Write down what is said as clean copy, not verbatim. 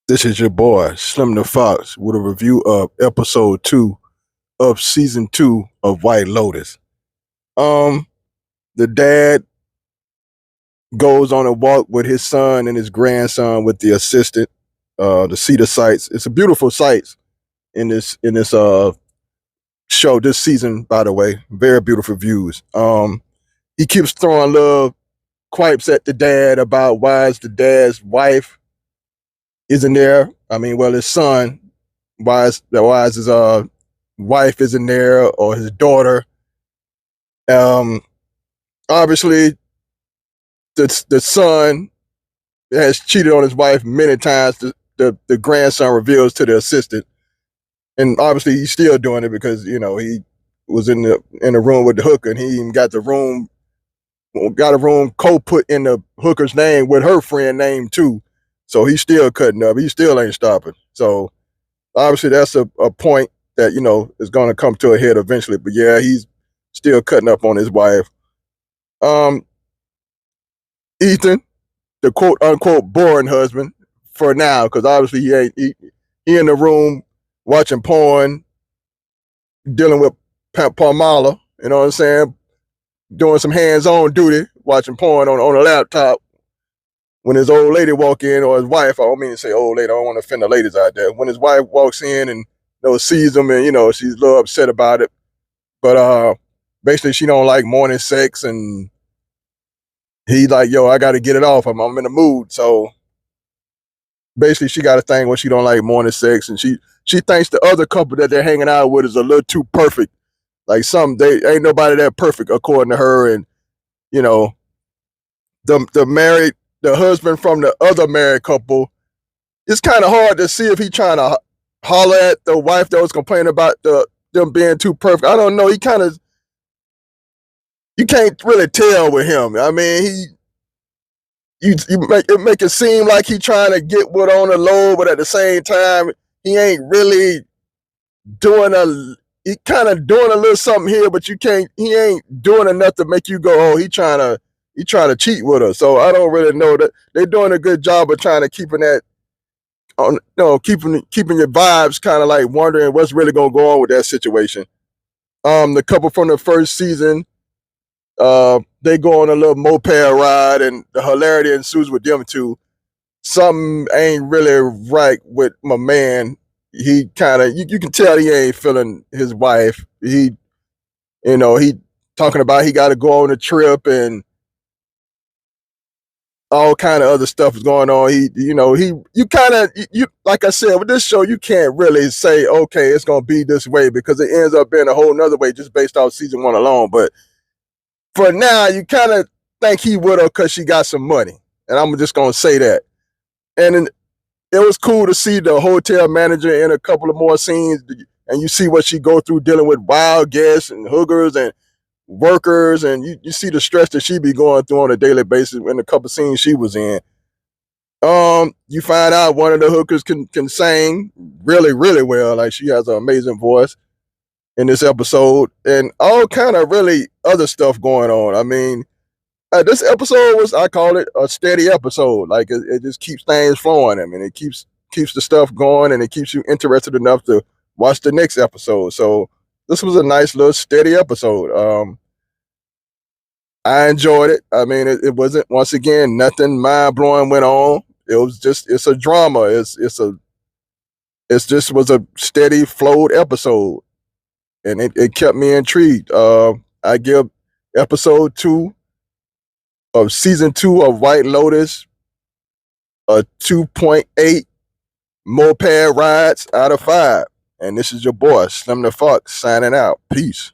This is your boy, Slim the Fox, with a review of episode 2 of season 2 of White Lotus. The dad goes on a walk with his son and his grandson with the assistant to see the sights. It's a beautiful sights in this show this season, by the way. Very beautiful views. He keeps throwing little quipes at the dad about why is the dad's wife isn't there. His son, why is his wife isn't there, or his daughter. Obviously, the son has cheated on his wife many times. The grandson reveals to the assistant, and obviously he's still doing it because he was in the room with the hooker, and he even got a room co-put in the hooker's name with her friend name too. So he's still cutting up. He still ain't stopping. So obviously that's a point that, is going to come to a head eventually. But yeah, he's still cutting up on his wife. Ethan, the quote unquote boring husband for now, because obviously he in the room watching porn, dealing with Palmala, you know what I'm saying? Doing some hands-on duty, watching porn on a laptop. When his old lady walk in, or his wife, I don't mean to say old lady, I don't want to offend the ladies out there. When his wife walks in and sees him, and she's a little upset about it, but basically she don't like morning sex, and he's like, yo, I got to get it off. I'm in the mood. So basically she got a thing where she don't like morning sex, and she thinks the other couple that they're hanging out with is a little too perfect. Like they ain't nobody that perfect according to her, and the husband from the other married couple, it's kind of hard to see if he trying to holler at the wife that was complaining about them being too perfect. I don't know. You can't really tell with him. You make it seem like he trying to get what on the low, but at the same time, he ain't really he kind of doing a little something here, but he ain't doing enough to make you go, oh, he trying to cheat with her. So I don't really know that they're doing a good job of trying to keeping that on, keeping your vibes kind of like wondering what's really gonna go on with that situation. The couple from the first season, they go on a little moped ride, and the hilarity ensues with them two. Something ain't really right with my man. He kind of you can tell he ain't feeling his wife. He talking about he got to go on a trip and all kind of other stuff is going on. You like I said, with this show, you can't really say, okay, it's going to be this way, because it ends up being a whole nother way just based off season 1 alone. But for now, you kind of think he with her because she got some money. And I'm just going to say that. And it was cool to see the hotel manager in a couple of more scenes, and you see what she go through dealing with wild guests and hookers and workers, and you see the stress that she be going through on a daily basis in a couple scenes she was in. You find out one of the hookers can sing really, really well. Like, she has an amazing voice in this episode, and all kind of really other stuff going on. This episode was, I call it a steady episode. Like, it just keeps things flowing. It keeps the stuff going, and it keeps you interested enough to watch the next episode. So this was a nice little steady episode. I enjoyed it. It wasn't, once again, nothing mind blowing went on. It's a drama. It just was a steady flowed episode, and it kept me intrigued. I give episode 2 of season 2 of White Lotus a 2.8 moped rides out of 5. And this is your boy, Slim the Fox, signing out. Peace.